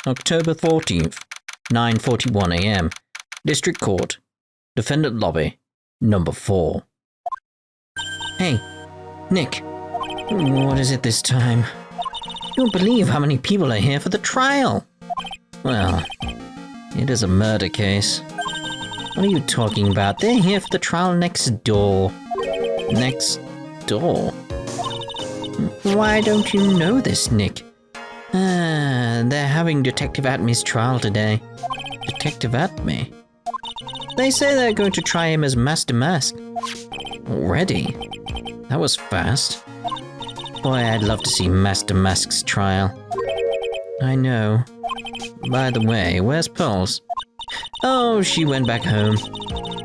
October 14th, 9:41 a.m. District Court. Defendant Lobby, number 4. Hey, Nick. What is it this time? You won't believe how many people are here for the trial. Well, it is a murder case. What are you talking about? They're here for the trial next door. Next door? Why don't you know this, Nick? They're having Detective Atmy's trial today. Detective Atmy? They say they're going to try him as Master Mask. Already? That was fast. Boy, I'd love to see Master Mask's trial. I know. By the way, where's Pearls? Oh, she went back home.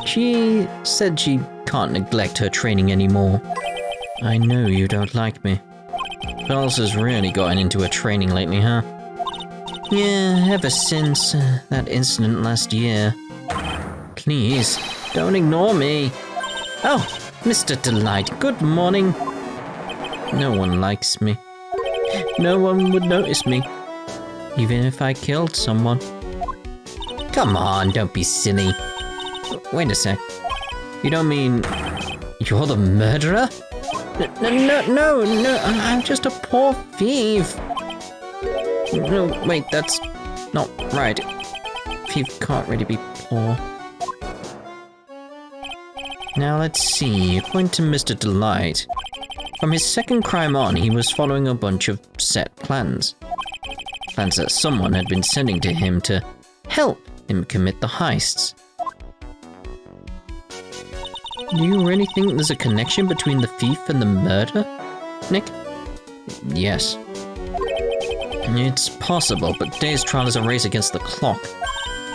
She said she can't neglect her training anymore. I know you don't like me. Pearls has really gotten into her training lately, huh? Yeah, ever since that incident last year. Please, don't ignore me. Oh, Mr. Delight, good morning. No one likes me. No one would notice me, even if I killed someone. Come on, don't be silly. Wait a sec. You don't mean you're the murderer? No, I'm just a poor thief. No, wait, that's not right. Thief can't really be poor. Now let's see, according to Mr. Delight, from his second crime on, he was following a bunch of set plans. Plans that someone had been sending to him to help him commit the heists. Do you really think there's a connection between the thief and the murder, Nick? Yes. It's possible, but today's trial is a race against the clock.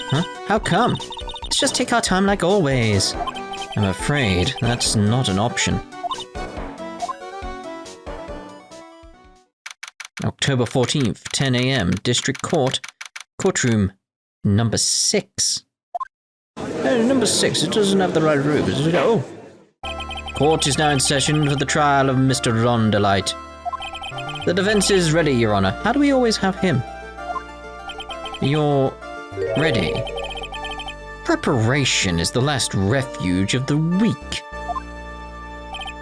Huh? How come? Let's just take our time like always. I'm afraid that's not an option. October 14th, 10 a.m. District Court. Courtroom number 6. Number 6, it doesn't have the right room, does it? Oh. Court is now in session for the trial of Mr. Rondelite. The defense is ready, Your Honor. How do we always have him? You're ready. Preparation is the last refuge of the weak.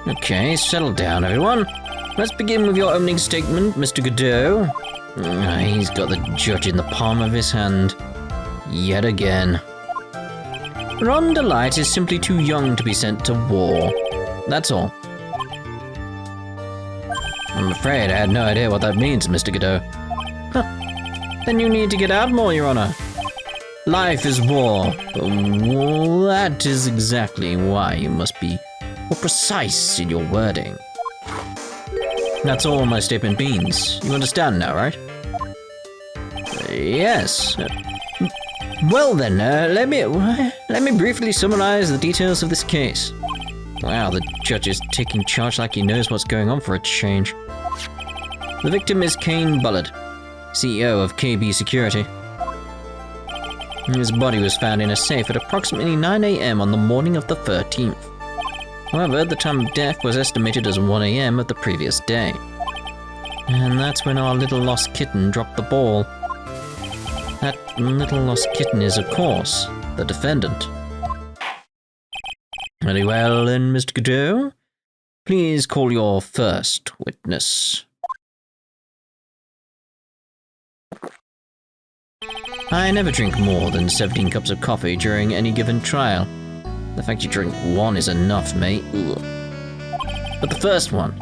Okay, settle down, everyone. Let's begin with your opening statement, Mr. Gadot. He's got the judge in the palm of his hand. Yet again. Rondelite is simply too young to be sent to war. That's all. I'm afraid I had no idea what that means, Mr. Gadot. Huh. Then you need to get out more, Your Honor. Life is war, but that is exactly why you must be more precise in your wording. That's all my statement means. You understand now, right? Yes. Well then, let me briefly summarize the details of this case. Wow, the judge is taking charge like he knows what's going on for a change. The victim is Kane Bullard, CEO of KB Security. His body was found in a safe at approximately 9 a.m. on the morning of the 13th. However, the time of death was estimated as 1 a.m. of the previous day. And that's when our little lost kitten dropped the ball. That little lost kitten is, of course, the defendant. Very well then, Mr. Gadot. Please call your first witness. I never drink more than 17 cups of coffee during any given trial. The fact you drink one is enough, mate. Ugh. But the first one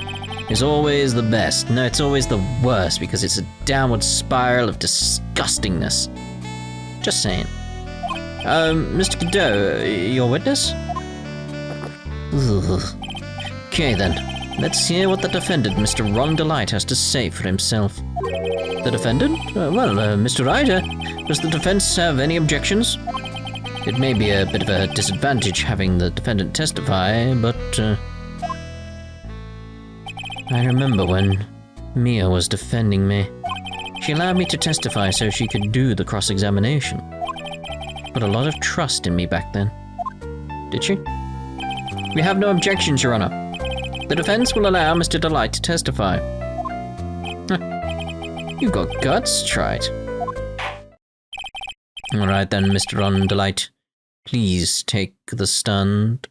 is always the best. No, it's always the worst because it's a downward spiral of disgustingness. Just saying. Mr. Gadot, your witness? Ugh. Okay then, let's hear what the defendant, Mr. Rondelite, has to say for himself. The defendant? Mr. Ryder, does the defense have any objections? It may be a bit of a disadvantage having the defendant testify, but I remember when Mia was defending me. She allowed me to testify so she could do the cross-examination. Put a lot of trust in me back then. Did she? We have no objections, Your Honor. The defense will allow Mr. Delight to testify. You've got guts, try it. Alright then, Mr. Undelight. Please take the stand.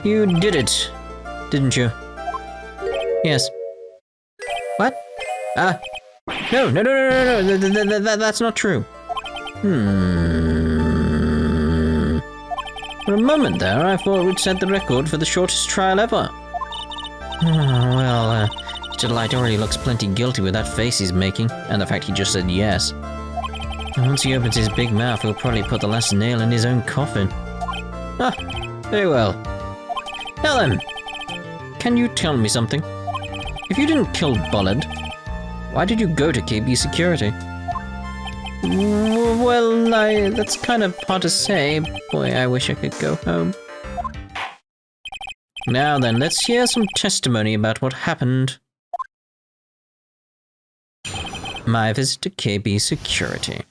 You did it, didn't you? Yes. What? No, that's not true. For a moment there, I thought we'd set the record for the shortest trial ever. Well, Mr. Light already looks plenty guilty with that face he's making, and the fact he just said yes. And once he opens his big mouth, he'll probably put the last nail in his own coffin. Very well. Now then, can you tell me something? If you didn't kill Bullard, why did you go to KB Security? Well, that's kind of hard to say. Boy, I wish I could go home. Now then, let's hear some testimony about what happened. My visit to KB Security.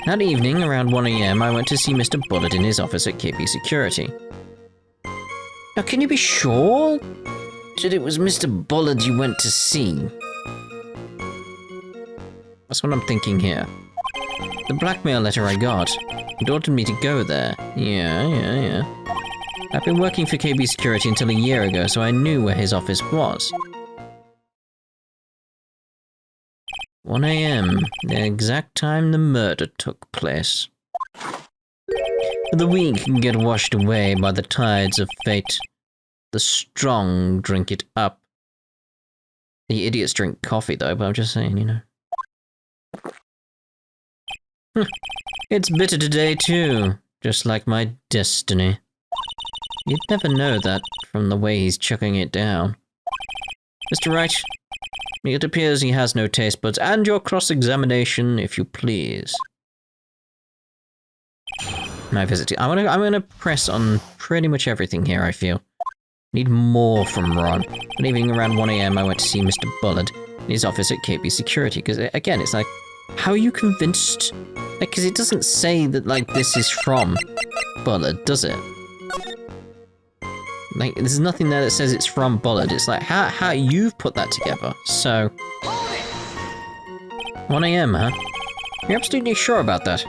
That evening, around 1 AM, I went to see Mr. Bullard in his office at KB Security. Now, can you be sure that it was Mr. Bullard you went to see? That's what I'm thinking here. The blackmail letter I got, it ordered me to go there. Yeah. I've been working for KB Security until a year ago, so I knew where his office was. 1 AM, the exact time the murder took place. The weak can get washed away by the tides of fate. The strong drink it up. The idiots drink coffee, though, but I'm just saying, you know. It's bitter today, too, just like my destiny. You'd never know that from the way he's chucking it down. Mr. Wright, it appears he has no taste buds, and your cross-examination, if you please. My visit. I'm gonna press on pretty much everything here, I feel. Need more from Ron. But evening around 1 AM, I went to see Mr. Bullard in his office at KB Security, because, again, it's like, how are you convinced? Like, because it doesn't say that, like, this is from Bullard, does it? Like, there's nothing there that says it's from Bullard. It's like, how you've put that together. So, 1 AM, huh? You're absolutely sure about that?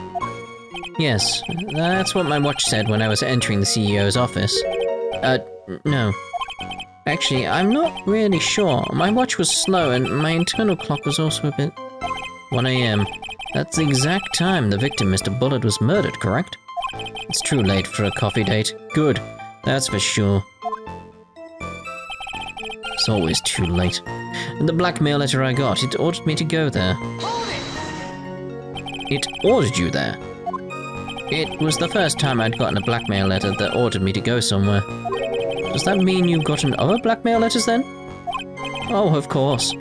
Yes, that's what my watch said when I was entering the CEO's office. No. Actually, I'm not really sure. My watch was slow and my internal clock was also a bit... 1 AM. That's the exact time the victim, Mr. Bullard, was murdered, correct? It's too late for a coffee date. Good. That's for sure. It's always too late. And the blackmail letter I got, it ordered me to go there. It ordered you there? It was the first time I'd gotten a blackmail letter that ordered me to go somewhere. Does that mean you've gotten other blackmail letters then? Oh, of course.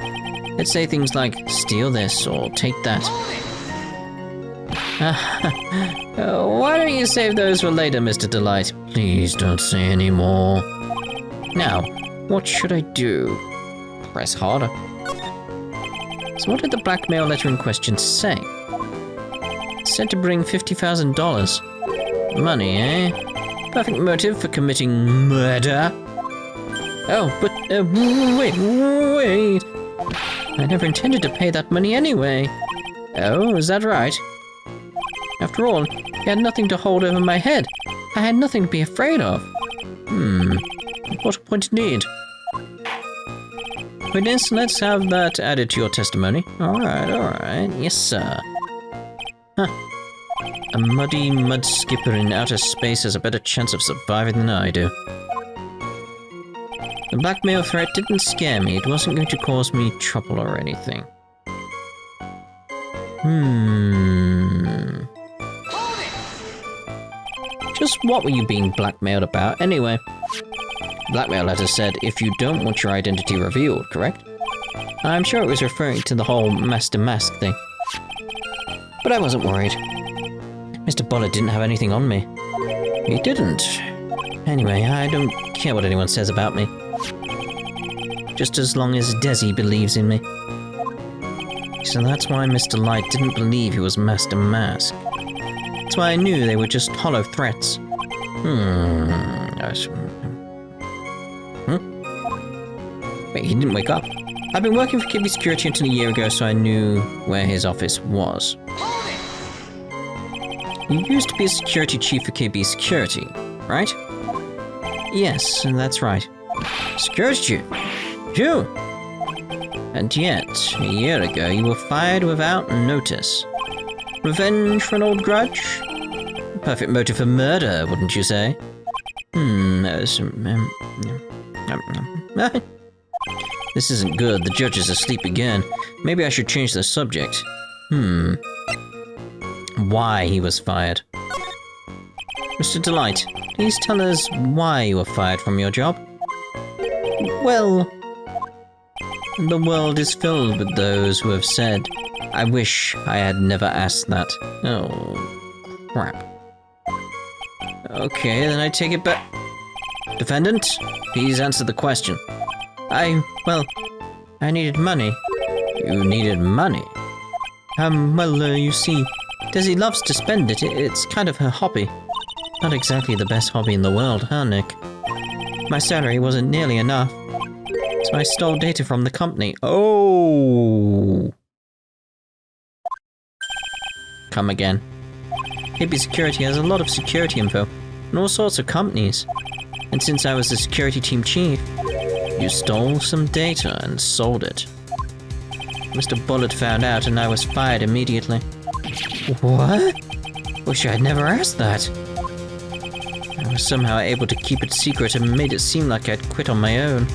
It'd say things like, steal this or take that. Why don't you save those for later, Mr. Delight? Please don't say any more. Now, what should I do? Press harder. So what did the blackmail letter in question say? It said to bring $50,000. Money, eh? Perfect motive for committing murder. Oh, but wait. I never intended to pay that money anyway. Oh, is that right? After all, he had nothing to hold over my head. I had nothing to be afraid of. What a point indeed. Witness, let's have that added to your testimony. Alright. Yes, sir. Huh. A muddy mud skipper in outer space has a better chance of surviving than I do. The blackmail threat didn't scare me. It wasn't going to cause me trouble or anything. Just what were you being blackmailed about, anyway? Blackmail letter said, if you don't want your identity revealed, correct? I'm sure it was referring to the whole Master Mask thing. But I wasn't worried. Mr. Bullard didn't have anything on me. He didn't. Anyway, I don't care what anyone says about me. Just as long as Desi believes in me. So that's why Mr. Light didn't believe he was Master Mask. That's why I knew they were just hollow threats. Wait, he didn't wake up? I've been working for KB Security until a year ago, so I knew where his office was. You used to be a security chief for KB Security, right? Yes, that's right. Security chief? Phew! And yet, a year ago, you were fired without notice. Revenge for an old grudge? Perfect motive for murder, wouldn't you say? This isn't good. The judge is asleep again. Maybe I should change the subject. Why he was fired. Mr. Delight, please tell us why you were fired from your job. Well, the world is filled with those who have said, I wish I had never asked that. Oh, crap. Okay, then I take it back. Defendant, please answer the question. I needed money. You needed money? You see, Desi loves to spend it. It's kind of her hobby. Not exactly the best hobby in the world, huh, Nick? My salary wasn't nearly enough, so I stole data from the company. Oh! Come again. KB Security has a lot of security info, and all sorts of companies. And since I was the security team chief, you stole some data and sold it. Mr. Bullet found out and I was fired immediately. What? Wish I'd never asked that. I was somehow able to keep it secret and made it seem like I'd quit on my own.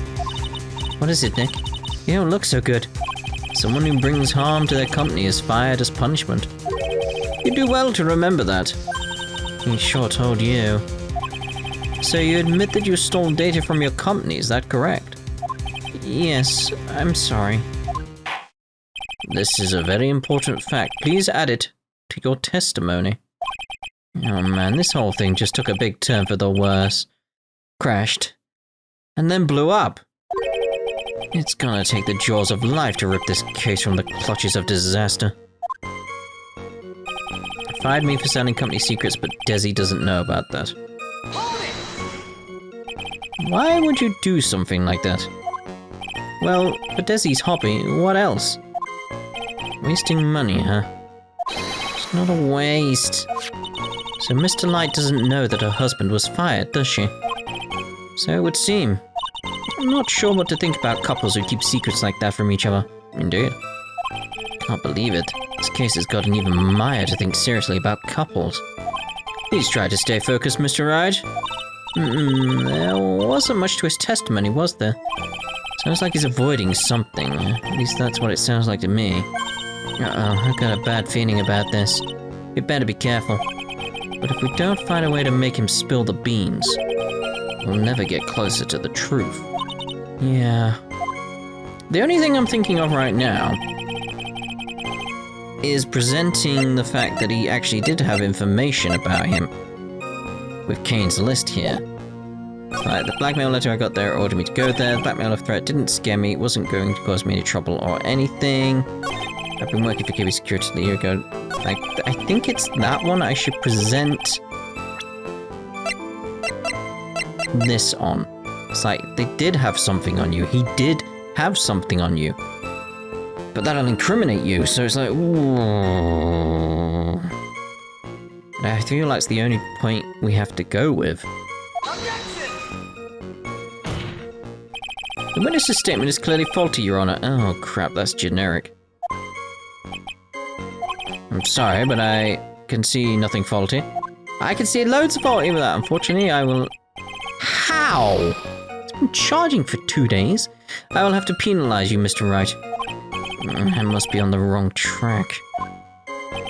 What is it, Nick? You don't look so good. Someone who brings harm to their company is fired as punishment. You do well to remember that. He sure told you. So you admit that you stole data from your company, is that correct? Yes, I'm sorry. This is a very important fact. Please add it to your testimony. Oh man, this whole thing just took a big turn for the worse. Crashed. And then blew up. It's gonna take the jaws of life to rip this case from the clutches of disaster. Fired me for selling company secrets, but Desi doesn't know about that. Why would you do something like that? Well, for Desi's hobby, what else? Wasting money, huh? It's not a waste. So Mr. Light doesn't know that her husband was fired, does she? So it would seem. I'm not sure what to think about couples who keep secrets like that from each other. Indeed. Can't believe it. This case has gotten even Maya to think seriously about couples. Please try to stay focused, Mr. Wright. There wasn't much to his testimony, was there? Sounds like he's avoiding something. At least that's what it sounds like to me. Uh-oh, I've got a bad feeling about this. We better be careful. But if we don't find a way to make him spill the beans, we'll never get closer to the truth. Yeah. The only thing I'm thinking of right now is presenting the fact that he actually did have information about him with Kane's list here. Like, the blackmail letter I got there ordered me to go there. The blackmail threat didn't scare me. It wasn't going to cause me any trouble or anything. I've been working for KB Security a year ago. I think it's that one I should present this on. It's like, they did have something on you. He did have something on you. But that'll incriminate you, so it's like, ooh. I feel like it's the only point we have to go with. The witness's statement is clearly faulty, Your Honor. Oh crap, that's generic. I'm sorry, but I can see nothing faulty. I can see loads of faulty with that. Unfortunately, I will... How? It's been charging for 2 days. I will have to penalize you, Mr. Wright. I must be on the wrong track.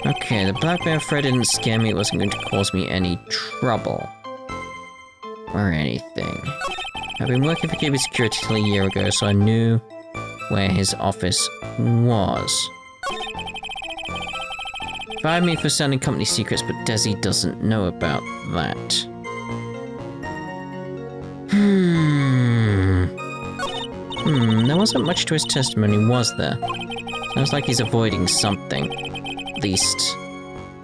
Okay, the blackmail threat didn't scare me. It wasn't going to cause me any trouble. Or anything. I've been working for KB Security till a year ago, so I knew where his office was. Fired me for selling company secrets, but Desi doesn't know about that. There wasn't much to his testimony, was there? Sounds like he's avoiding something. At least,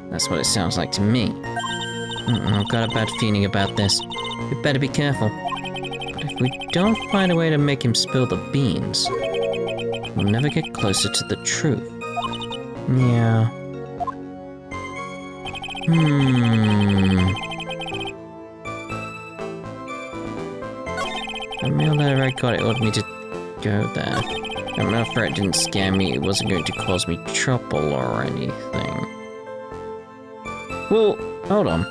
that's what it sounds like to me. I've got a bad feeling about this. We better be careful. But if If we don't find a way to make him spill the beans, we'll never get closer to the truth. Yeah. The mail letter I got, it ordered me to go there. I'm afraid it didn't scare me. It wasn't going to cause me trouble or anything. Well, hold on.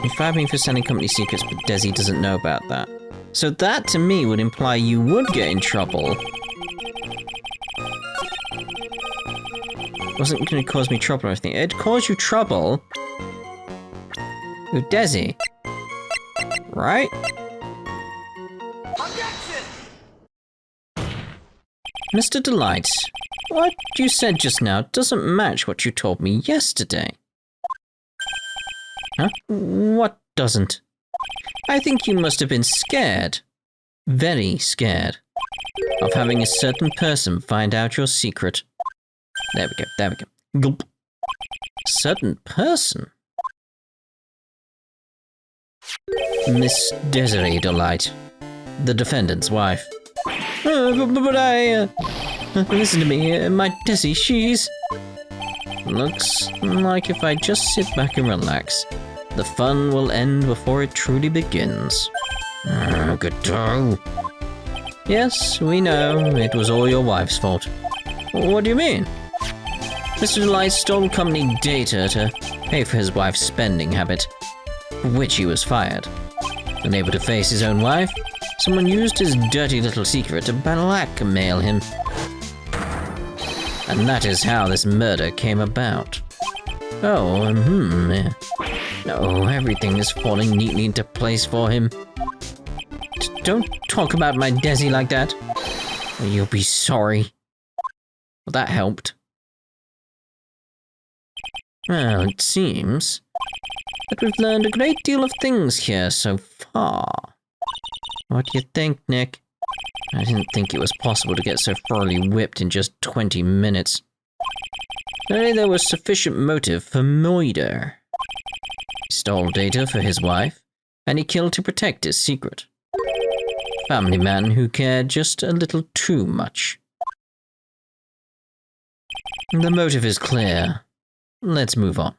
You fired me for sending company secrets, but Desi doesn't know about that. So that, to me, would imply you would get in trouble. It wasn't going to cause me trouble or anything. It'd cause you trouble with Desi. Right? Objection! Mr. Delight, what you said just now doesn't match what you told me yesterday. Huh? What doesn't? I think you must have been scared. Very scared. Of having a certain person find out your secret. There we go, there we go. Gulp. Certain person? Miss Desiree Delight, the defendant's wife. Listen to me, my Desi, she's... Looks like if I just sit back and relax, the fun will end before it truly begins. Gadot. Yes, we know, it was all your wife's fault. What do you mean? Mr. Delight stole company data to pay for his wife's spending habit, for which he was fired. Unable to face his own wife, someone used his dirty little secret to blackmail him. And that is how this murder came about. Oh, yeah. No, everything is falling neatly into place for him. Don't talk about my Desi like that. Or you'll be sorry. Well, that helped. Well, it seems that we've learned a great deal of things here so far. What do you think, Nick? I didn't think it was possible to get so thoroughly whipped in just 20 minutes. Only there was sufficient motive for murder. He stole data for his wife, and he killed to protect his secret. Family man who cared just a little too much. The motive is clear. Let's move on.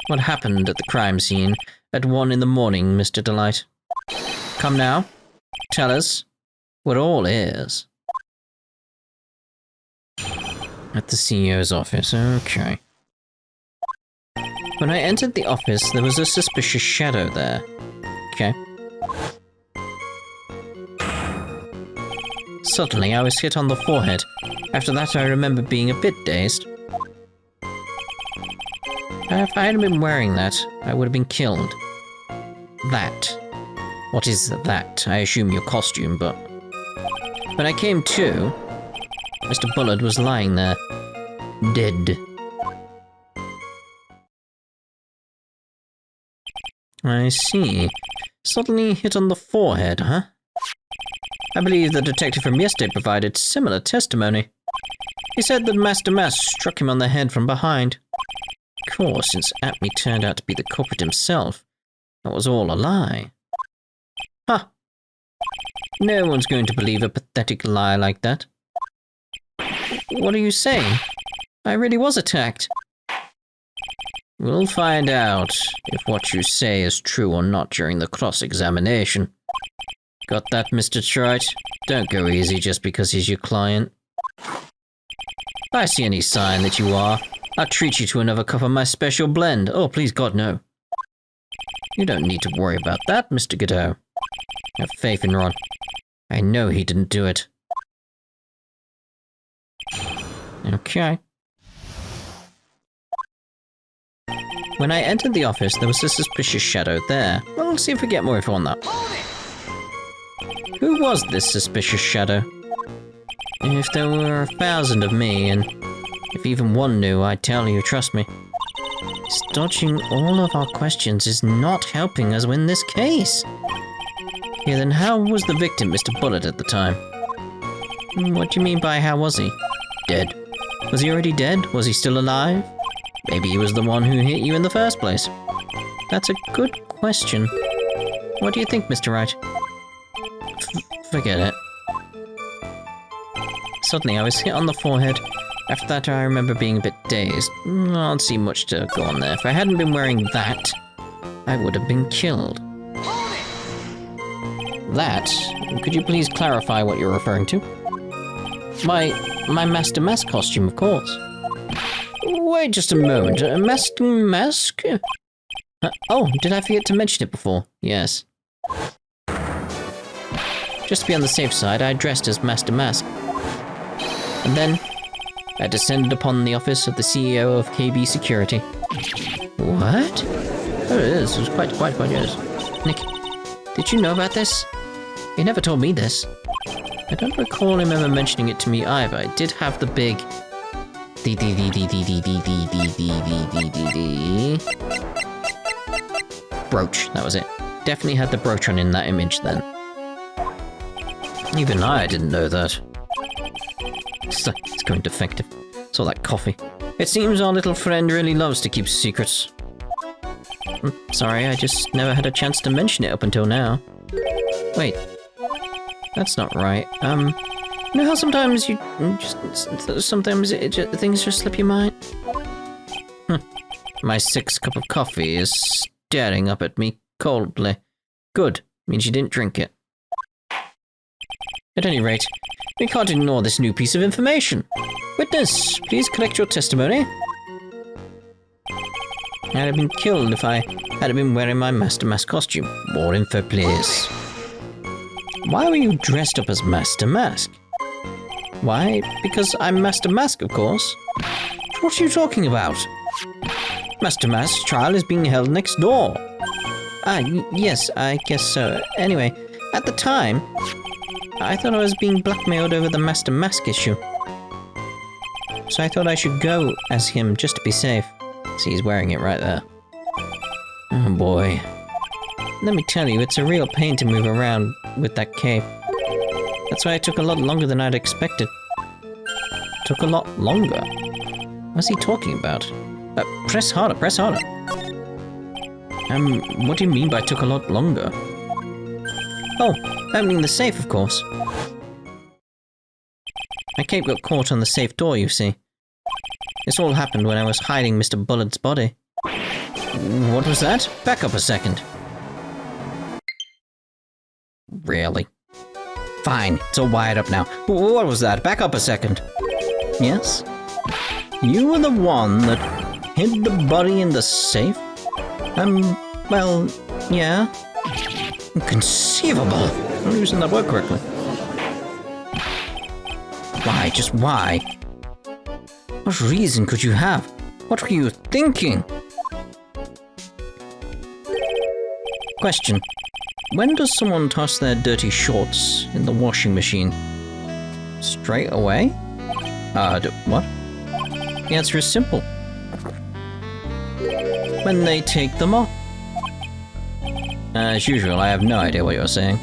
What happened at the crime scene at 1 in the morning, Mr. Delight? Come now. Tell us. We're all ears. At the CEO's office, okay. When I entered the office, there was a suspicious shadow there. Okay. Suddenly, I was hit on the forehead. After that, I remember being a bit dazed. If I hadn't been wearing that, I would have been killed. That. What is that? I assume your costume, but... When I came to, Mr. Bullard was lying there. Dead. I see. Suddenly hit on the forehead, huh? I believe the detective from yesterday provided similar testimony. He said that Master Mass struck him on the head from behind. Of course, since Atme turned out to be the culprit himself, that was all a lie. Huh. No one's going to believe a pathetic lie like that. What are you saying? I really was attacked. We'll find out if what you say is true or not during the cross-examination. Got that, Mr. Wright? Don't go easy just because he's your client. If I see any sign that you are, I'll treat you to another cup of my special blend. Oh, please, God, no. You don't need to worry about that, Mr. Gadot. Have faith in Ron. I know he didn't do it. Okay. When I entered the office, there was a suspicious shadow there. Well, let's see if we get more info on that. Who was this suspicious shadow? If there were 1,000 of me, and if even one knew, I'd tell you, trust me. Dodging all of our questions is not helping us win this case. Yeah, then how was the victim, Mr. Bullard, at the time? What do you mean by how was he? Dead. Was he already dead? Was he still alive? Maybe he was the one who hit you in the first place. That's a good question. What do you think, Mr. Wright? Forget it. Suddenly, I was hit on the forehead. After that, I remember being a bit dazed. I don't see much to go on there. If I hadn't been wearing that, I would have been killed. That? Could you please clarify what you're referring to? My Master Mask costume, of course. Wait just a moment. A mask? Oh, did I forget to mention it before? Yes. Just to be on the safe side, I dressed as Master Mask. And then, I descended upon the office of the CEO of KB Security. What? Oh, this was quite yes. Nick, did you know about this? He never told me this. I don't recall him ever mentioning it to me either. I did have the big... brooch, that was it. Definitely had the brooch on in that image then. Even I didn't know that. It's going defective. It's all that coffee. It seems our little friend really loves to keep secrets. Sorry, I just never had a chance to mention it up until now. Wait. That's not right. You know how sometimes you sometimes things just slip your mind? My 6th cup of coffee is staring up at me coldly. Good. Means you didn't drink it. At any rate, we can't ignore this new piece of information. Witness, please collect your testimony. I'd have been killed if I had been wearing my Master Mask costume. More info, please. Why were you dressed up as Master Mask? Why? Because I'm Master Mask, of course. What are you talking about? Master Mask's trial is being held next door. Yes, I guess so. Anyway, at the time, I thought I was being blackmailed over the Master Mask issue. So I thought I should go as him just to be safe. See, he's wearing it right there. Oh boy. Let me tell you, it's a real pain to move around with that cape. That's why it took a lot longer than I'd expected. Took a lot longer? What's he talking about? Press harder, press harder. What do you mean by took a lot longer? Oh, opening the safe, of course. My cape got caught on the safe door, you see. This all happened when I was hiding Mr. Bullett's body. What was that? Back up a second. Really? Fine, it's all wired up now. What was that? Back up a second. Yes? You were the one that hid the body in the safe? Well, yeah. Inconceivable. I'm not using that word correctly. Why? Just why? What reason could you have? What were you thinking? Question. When does someone toss their dirty shorts in the washing machine? Straight away? What? The answer is simple. When they take them off. As usual, I have no idea what you're saying.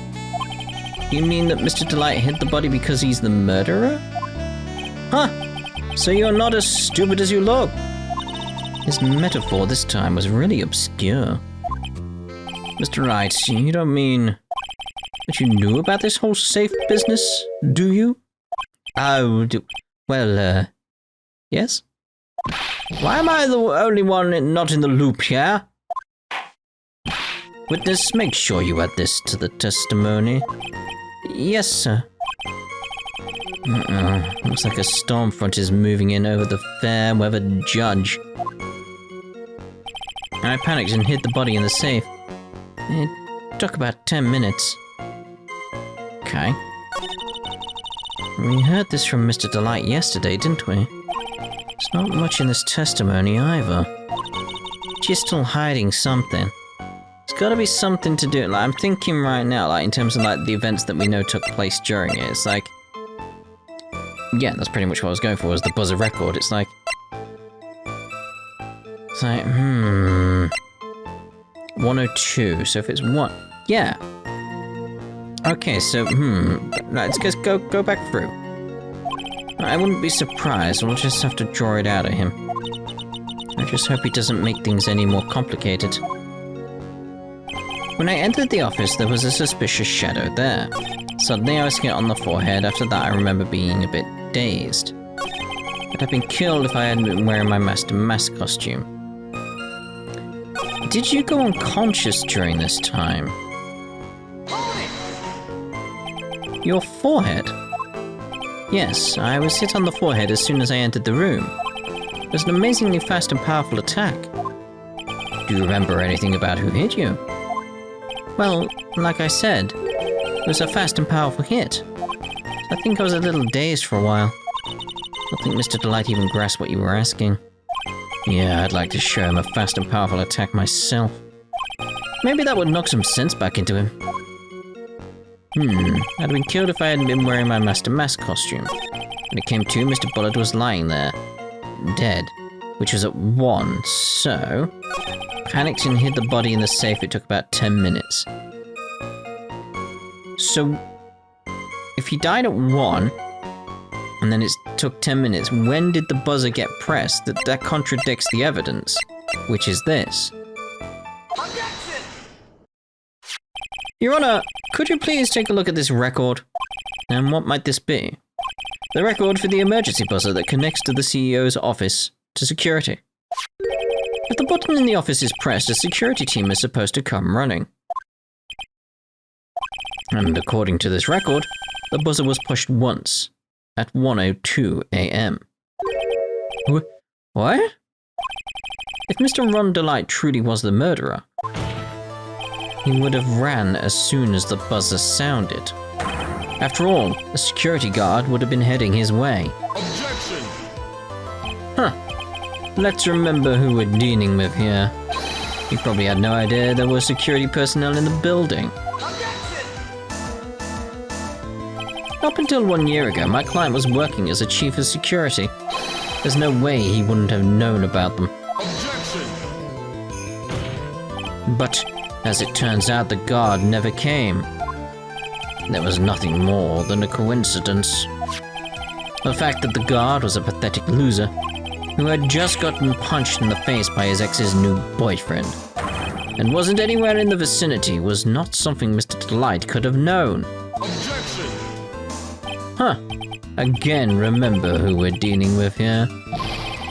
You mean that Mr. Delight hid the body because he's the murderer? Huh! So you're not as stupid as you look. His metaphor this time was really obscure. Mr. Wright, you don't mean that you knew about this whole safe business, do you? Well, yes? Why am I the only one not in the loop here? Witness, make sure you add this to the testimony. Yes, sir. Looks like a storm front is moving in over the fair-weather judge. I panicked and hid the body in the safe. It took about 10 minutes. Okay. We heard this from Mr. Delight yesterday, didn't we? There's not much in this testimony either. She's still hiding something. It's gotta be something to do. Like, I'm thinking right now, like, in terms of, like, the events that we know took place during it. It's like... Yeah, that's pretty much what I was going for, was the buzzer record. It's like... 102, so if it's one... Yeah. Okay, so, let's just go back through. I wouldn't be surprised, we'll just have to draw it out of him. I just hope he doesn't make things any more complicated. When I entered the office, there was a suspicious shadow there. Suddenly I was hit on the forehead. After that, I remember being a bit dazed. I'd have been killed if I hadn't been wearing my Master Mask costume. Did you go unconscious during this time? Your forehead? Yes, I was hit on the forehead as soon as I entered the room. It was an amazingly fast and powerful attack. Do you remember anything about who hit you? Well, like I said, it was a fast and powerful hit. So I think I was a little dazed for a while. I don't think Mr. Delight even grasped what you were asking. Yeah, I'd like to show him a fast and powerful attack myself. Maybe that would knock some sense back into him. I'd have been killed if I hadn't been wearing my Master Mask costume. When it came to, Mr. Bullard was lying there, dead, which was at 1, so... Panicked and hid the body in the safe. It took about 10 minutes. So, if he died at 1, and then it took 10 minutes, when did the buzzer get pressed? That contradicts the evidence, which is this. Objection! Your Honor, could you please take a look at this record? And what might this be? The record for the emergency buzzer that connects to the CEO's office to security. If the button in the office is pressed, a security team is supposed to come running. And according to this record, the buzzer was pushed once, at 1:02 a.m. What? If Mr. Ron Delight truly was the murderer, he would have ran as soon as the buzzer sounded. After all, a security guard would have been heading his way. Objection! Huh. Let's remember who we're dealing with here. He probably had no idea there were security personnel in the building. Objection! Up until 1 year ago, my client was working as a chief of security. There's no way he wouldn't have known about them. Objection! But, as it turns out, the guard never came. There was nothing more than a coincidence. The fact that the guard was a pathetic loser who had just gotten punched in the face by his ex's new boyfriend and wasn't anywhere in the vicinity was not something Mr. Delight could have known. Objection! Huh. Again, remember who we're dealing with here.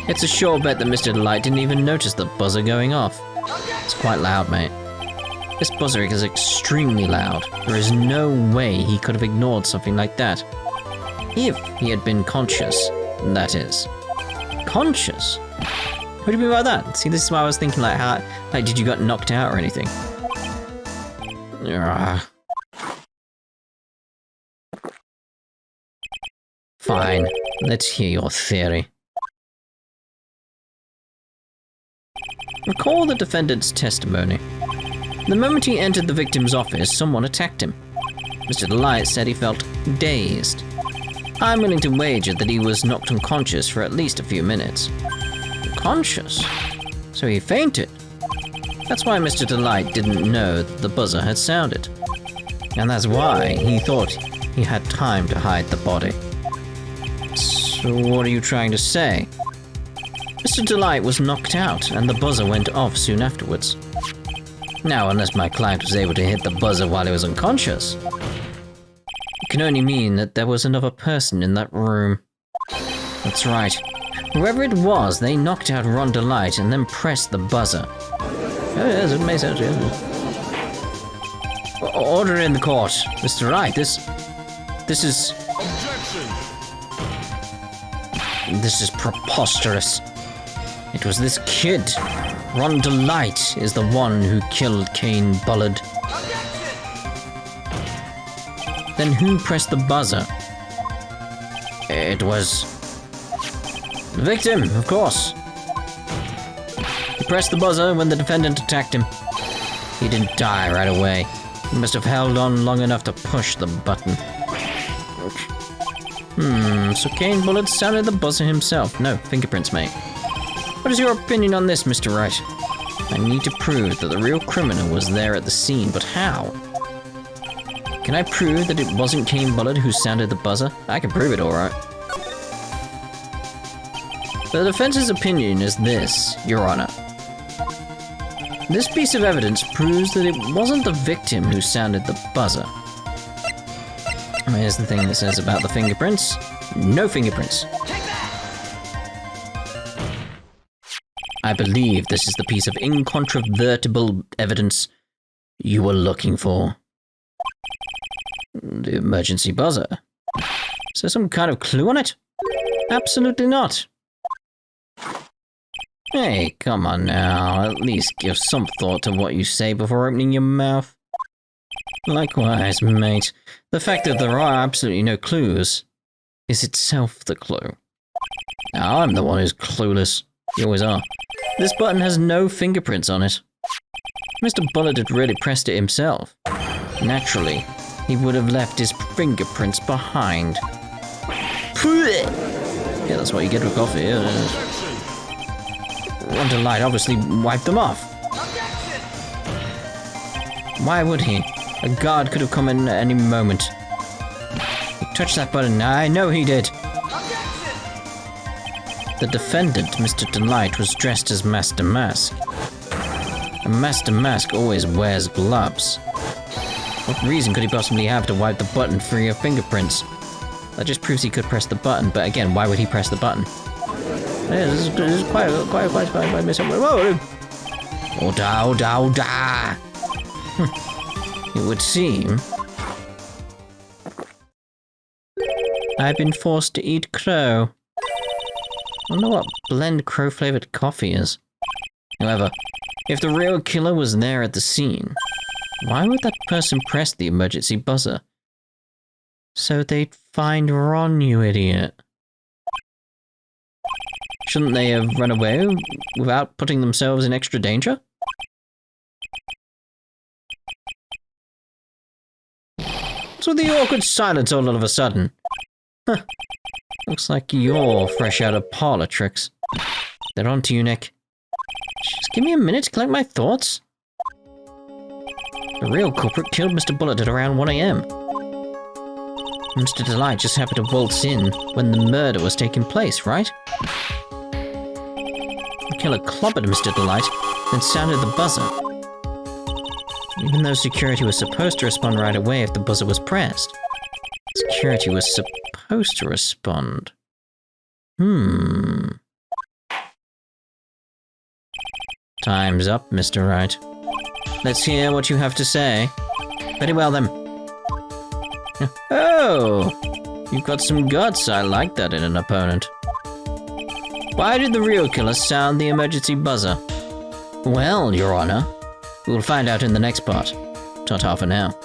It's a sure bet that Mr. Delight didn't even notice the buzzer going off. It's quite loud, mate. This buzzer is extremely loud. There is no way he could have ignored something like that. If he had been conscious, that is. Conscious? What do you mean by that? See, this is why I was thinking, like, did you get knocked out or anything? Fine, let's hear your theory. Recall the defendant's testimony. The moment he entered the victim's office, someone attacked him. Mr. Delight said he felt dazed. I'm willing to wager that he was knocked unconscious for at least a few minutes. Unconscious? So he fainted. That's why Mr. Delight didn't know that the buzzer had sounded. And that's why he thought he had time to hide the body. So what are you trying to say? Mr. Delight was knocked out and the buzzer went off soon afterwards. Now, unless my client was able to hit the buzzer while he was unconscious, it can only mean that there was another person in that room. That's right. Whoever it was, they knocked out Ron Delight and then pressed the buzzer. Oh, yes, it makes sense, yes. Order in the court. Mr. Wright, this is... Objection! This is preposterous. It was this kid. Ron Delight is the one who killed Kane Bullard. Objection! Then who pressed the buzzer? It was... the victim, of course. He pressed the buzzer when the defendant attacked him. He didn't die right away. He must have held on long enough to push the button. So Kane Bullard sounded the buzzer himself. No, fingerprints, mate. What is your opinion on this, Mr. Wright? I need to prove that the real criminal was there at the scene, but how? Can I prove that it wasn't Kane Bullard who sounded the buzzer? I can prove it, alright. The defense's opinion is this, Your Honor. This piece of evidence proves that it wasn't the victim who sounded the buzzer. Here's the thing that says about the fingerprints. No fingerprints. I believe this is the piece of incontrovertible evidence you were looking for. The emergency buzzer. Is there some kind of clue on it? Absolutely not. Hey, come on now. At least give some thought to what you say before opening your mouth. Likewise, mate. The fact that there are absolutely no clues is itself the clue. Now, I'm the one who's clueless. You always are. This button has no fingerprints on it. Mr. Bullet had really pressed it himself. Naturally, he would have left his fingerprints behind. Yeah, that's what you get with coffee. Wonder Light obviously wiped them off. Why would he? A guard could have come in at any moment. He touched that button. I know he did. The defendant, Mr. Delight, was dressed as Master Mask. And Master Mask always wears gloves. What reason could he possibly have to wipe the button free of fingerprints? That just proves he could press the button, but again, why would he press the button? This is quite Whoa! Oda. It would seem I've been forced to eat crow. I wonder what blend crow-flavored coffee is. However, if the real killer was there at the scene, why would that person press the emergency buzzer? So they'd find Ron, you idiot. Shouldn't they have run away without putting themselves in extra danger? What's with the awkward silence all of a sudden? Huh. Looks like you're fresh out of parlor tricks. They're on to you, Nick. Just give me a minute to collect my thoughts. The real culprit killed Mr. Bullet at around 1 AM. Mr. Delight just happened to waltz in when the murder was taking place, right? The killer clobbered Mr. Delight, then sounded the buzzer. Even though security was supposed to respond right away if the buzzer was pressed. Security was supposed to respond. Time's up, Mr. Wright. Let's hear what you have to say. Very well, then. Oh! You've got some guts. I like that in an opponent. Why did the real killer sound the emergency buzzer? Well, Your Honor, we'll find out in the next part. Ta-ta for now.